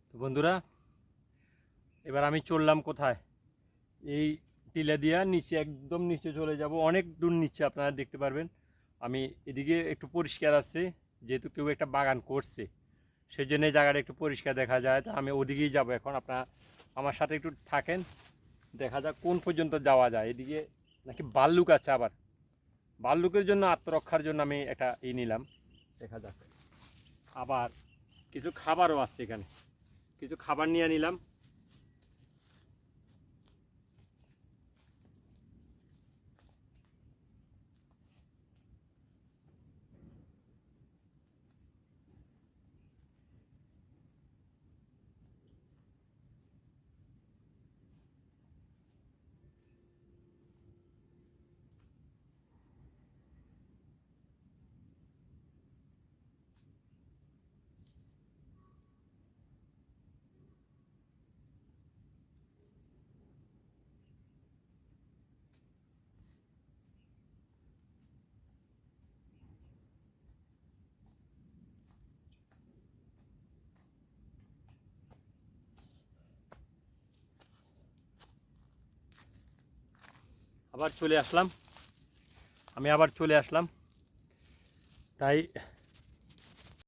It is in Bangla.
তো বন্ধুরা, এবার আমি চললাম কোথায়? এই টিলা দিয়া নিচে, একদম নিচে চলে যাব, অনেক দূর নিচে আপনারা দেখতে পারবেন। আমি এদিকে একটু পরিষ্কার আছে, যেহেতু কেউ একটা বাগান করছে সেই জন্য এই জায়গাটা একটু পরিষ্কার দেখা যায়। তো আমি ওদিকেই যাব এখন, আপনারা আমার সাথে একটু থাকেন, দেখা যাক কোন পর্যন্ত যাওয়া যায়। এদিকে নাকি ভাল্লুক আছে, আবার ভাল্লুকের জন্য আত্মরক্ষার জন্য আমি একটা নিলাম, দেখা যাক। আবার কিছু খাবারও আছে এখানে, কিছু খাবার নিয়ে নিলাম। আবার চলে আসলাম, আমি আবার চলে আসলাম। তাই